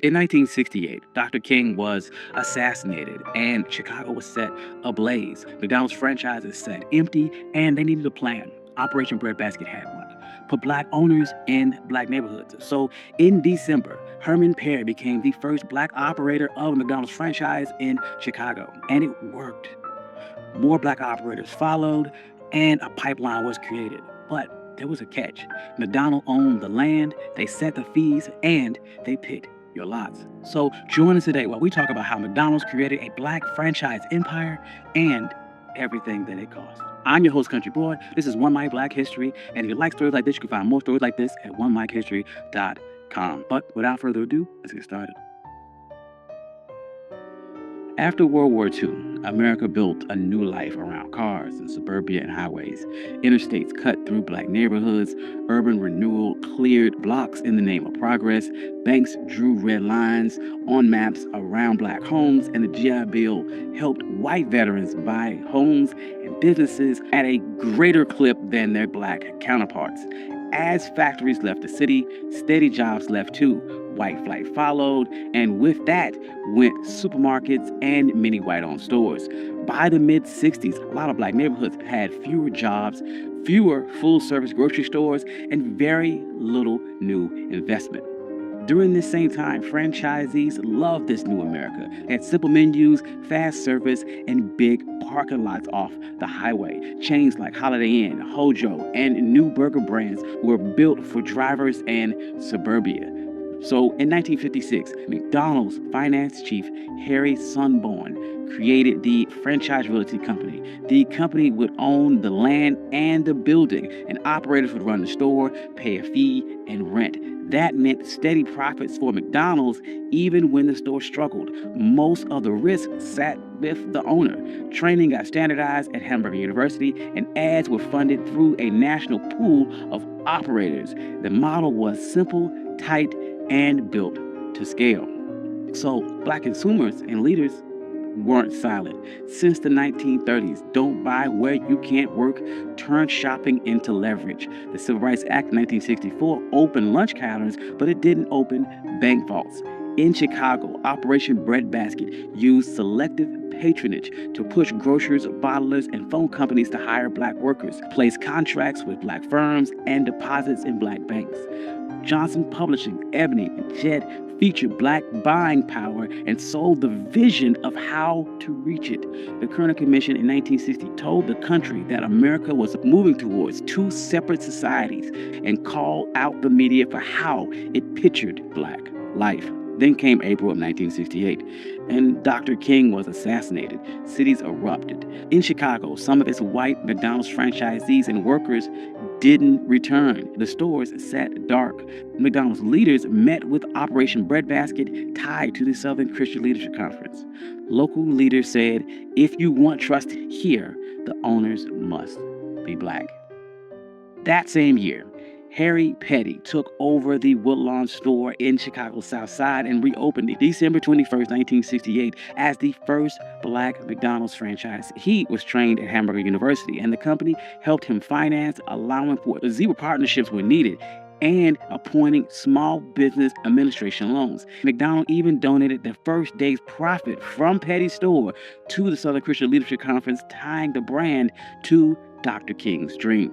In 1968, Dr. King was assassinated and Chicago was set ablaze. McDonald's franchises sat empty and they needed a plan. Operation Breadbasket had one. Put black owners in black neighborhoods. So in December, Herman Perry became the first black operator of a McDonald's franchise in Chicago. And it worked. More black operators followed and a pipeline was created. But there was a catch. McDonald owned the land, they set the fees, and they picked your lots. So join us today while we talk about how McDonald's created a black franchise empire and everything that it cost. I'm your host, Country Boy. This is One Mic Black History, and if you like stories like this, you can find more stories like this at onemichistory.com. But without further ado, let's get started. After World War II, America built a new life around cars and suburbia and highways. Interstates cut through black neighborhoods, urban renewal cleared blocks in the name of progress, banks drew red lines on maps around black homes, and the GI Bill helped white veterans buy homes and businesses at a greater clip than their black counterparts. As factories left the city, steady jobs left too. White flight followed, and with that went supermarkets and many white-owned stores. By the mid-60s, a lot of black neighborhoods had fewer jobs, fewer full-service grocery stores, and very little new investment. During this same time, franchisees loved this new America. They had simple menus, fast service, and big parking lots off the highway. Chains like Holiday Inn, Hojo, and new burger brands were built for drivers and suburbia. So in 1956, McDonald's finance chief Harry Sunborn created the Franchise Realty Company. The company would own the land and the building, and operators would run the store, pay a fee, and rent. That meant steady profits for McDonald's even when the store struggled. Most of the risk sat with the owner. Training got standardized at Hamburger University, and ads were funded through a national pool of operators. The model was simple, tight, and built to scale. So black consumers and leaders weren't silent. Since the 1930s, don't buy where you can't work turned shopping into leverage. The Civil Rights Act of 1964 opened lunch counters, but it didn't open bank vaults. In Chicago, Operation Breadbasket used selective patronage to push grocers, bottlers, and phone companies to hire black workers, place contracts with black firms, and deposits in black banks. Johnson Publishing, Ebony, and Jet featured black buying power and sold the vision of how to reach it. The Kerner Commission in 1960 told the country that America was moving towards two separate societies and called out the media for how it pictured black life. Then came April of 1968, and Dr. King was assassinated. Cities erupted. In Chicago, some of its white McDonald's franchisees and workers didn't return. The stores sat dark. McDonald's leaders met with Operation Breadbasket tied to the Southern Christian Leadership Conference. Local leaders said, if you want trust here, the owners must be black. That same year, Harry Petty took over the Woodlawn store in Chicago's South Side and reopened it December 21st, 1968 as the first black McDonald's franchise. He was trained at Hamburger University, and the company helped him finance, allowing for zero partnerships when needed, and appointing small business administration loans. McDonald even donated the first day's profit from Petty's store to the Southern Christian Leadership Conference, tying the brand to Dr. King's dream.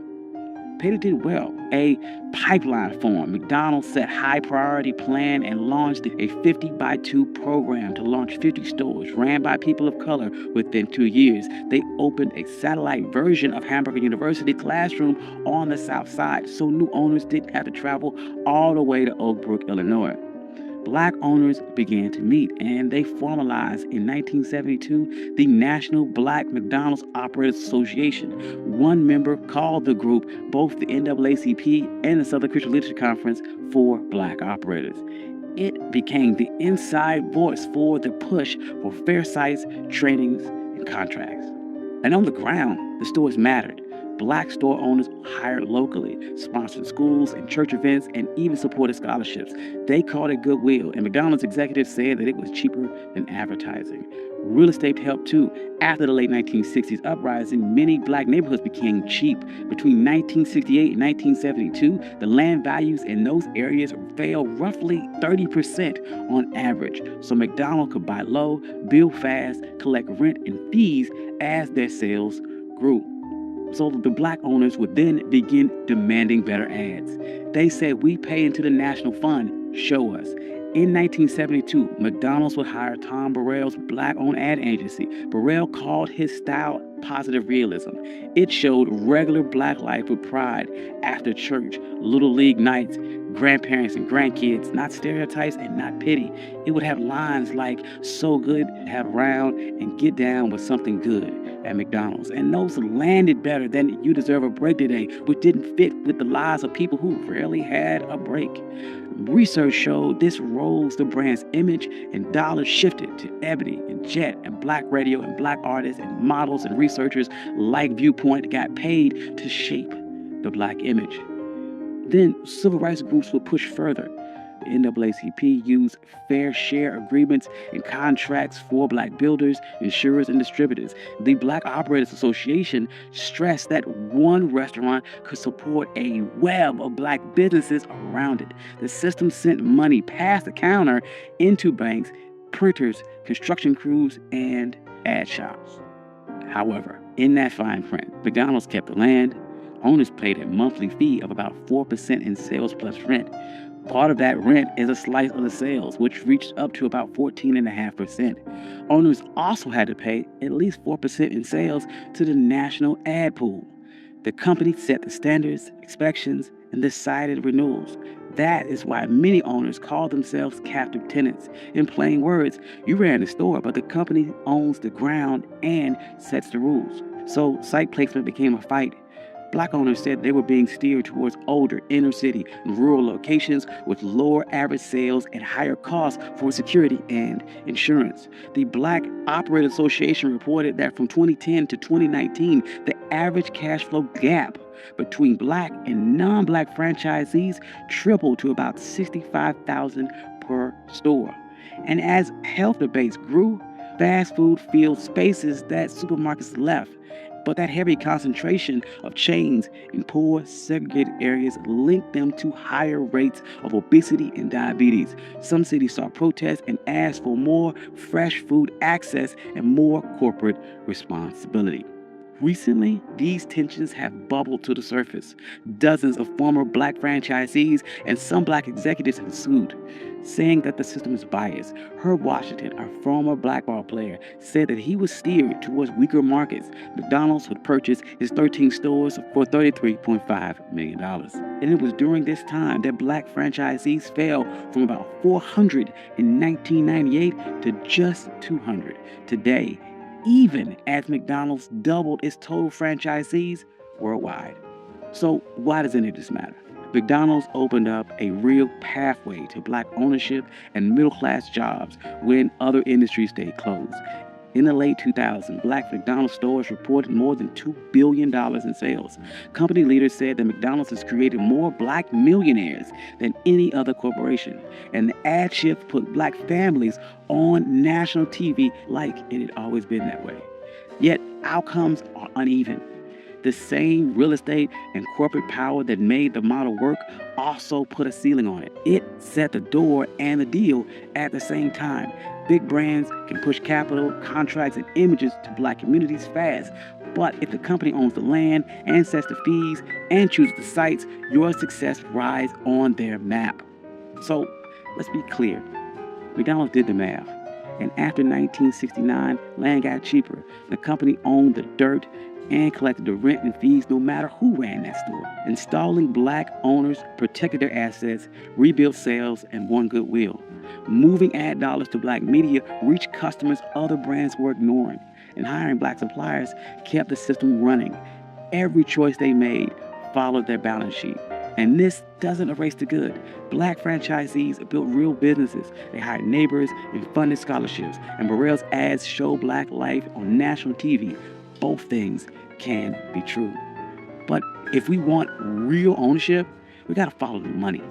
Petty did well. A pipeline formed. McDonald's set high priority plan and launched a 50-by-2 program to launch 50 stores ran by people of color within 2 years. They opened a satellite version of Hamburger University classroom on the South Side, so new owners didn't have to travel all the way to Oak Brook, Illinois. Black owners began to meet, and they formalized in 1972 the National Black McDonald's Operators Association. One member called the group both the NAACP and the Southern Christian Leadership Conference for black operators. It became the inside voice for the push for fair sites, trainings, and contracts. And on the ground, the stores mattered. Black store owners hired locally, sponsored schools and church events, and even supported scholarships. They called it goodwill, and McDonald's executives said that it was cheaper than advertising. Real estate helped too. After the late 1960s uprising, many black neighborhoods became cheap. Between 1968 and 1972, the land values in those areas fell roughly 30% on average. So McDonald's could buy low, build fast, collect rent and fees as their sales grew. So the black owners would then begin demanding better ads. They said, "We pay into the national fund, show us." In 1972, McDonald's would hire Tom Burrell's black-owned ad agency. Burrell called his style positive realism. It showed regular black life with pride, after church, little league nights, grandparents and grandkids, not stereotypes and not pity. It would have lines like, "So good, have around, and get down with something good" at McDonald's. And those landed better than "You deserve a break today," which didn't fit with the lives of people who rarely had a break. Research showed this rose the brand's image, and dollars shifted to Ebony and Jet and black radio and black artists and models, and researchers like Viewpoint got paid to shape the black image. Then civil rights groups would push further. The NAACP used fair share agreements and contracts for black builders, insurers, and distributors. The Black Operators Association stressed that one restaurant could support a web of black businesses around it. The system sent money past the counter into banks, printers, construction crews, and ad shops. However, in that fine print, McDonald's kept the land. Owners paid a monthly fee of about 4% in sales plus rent. Part of that rent is a slice of the sales, which reached up to about 14.5%. Owners also had to pay at least 4% in sales to the national ad pool. The company set the standards, inspections, and decided renewals. That is why many owners call themselves captive tenants. In plain words, you ran the store, but the company owns the ground and sets the rules. So site placement became a fight. Black owners said they were being steered towards older inner city and rural locations with lower average sales and higher costs for security and insurance. The Black Operators Association reported that from 2010 to 2019, the average cash flow gap between black and non-black franchisees tripled to about $65,000 per store. And as health debates grew, fast food filled spaces that supermarkets left. But that heavy concentration of chains in poor, segregated areas linked them to higher rates of obesity and diabetes. Some cities saw protests and asked for more fresh food access and more corporate responsibility. Recently, these tensions have bubbled to the surface. Dozens of former black franchisees and some black executives have sued, saying that the system is biased. Herb Washington, a former black ball player, said that he was steered towards weaker markets. McDonald's would purchase his 13 stores for $33.5 million. And it was during this time that black franchisees fell from about 400 in 1998 to just 200 today, even as McDonald's doubled its total franchisees worldwide. So why does any of this matter? McDonald's opened up a real pathway to black ownership and middle-class jobs when other industries stayed closed. In the late 2000s, black McDonald's stores reported more than $2 billion in sales. Company leaders said that McDonald's has created more black millionaires than any other corporation. And the ad shift put black families on national TV like it had always been that way. Yet outcomes are uneven. The same real estate and corporate power that made the model work also put a ceiling on it. It set the door and the deal at the same time. Big brands can push capital, contracts, and images to black communities fast. But if the company owns the land and sets the fees and chooses the sites, your success rides on their map. So let's be clear. McDonald's did the math. And after 1969, land got cheaper. The company owned the dirt and collected the rent and fees no matter who ran that store. Installing black owners protected their assets, rebuilt sales, and won goodwill. Moving ad dollars to black media reached customers other brands were ignoring. And hiring black suppliers kept the system running. Every choice they made followed their balance sheet. And this doesn't erase the good. Black franchisees built real businesses. They hired neighbors and funded scholarships. And Burrell's ads show black life on national TV. Both things can be true. But if we want real ownership, we got to follow the money.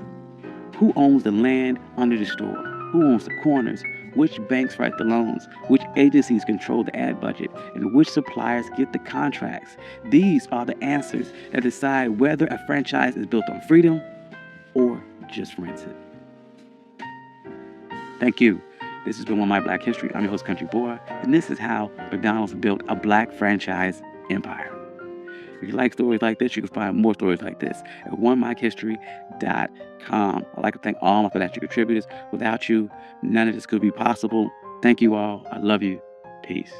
Who owns the land under the store? Who owns the corners? Which banks write the loans? Which agencies control the ad budget? And which suppliers get the contracts? These are the answers that decide whether a franchise is built on freedom or just rented. Thank you. This has been One My Black History. I'm your host, Country Boy, and this is how McDonald's built a black franchise empire. If you like stories like this, you can find more stories like this at onemikehistory.com. I'd like to thank all my financial contributors. Without you, none of this could be possible. Thank you all. I love you. Peace.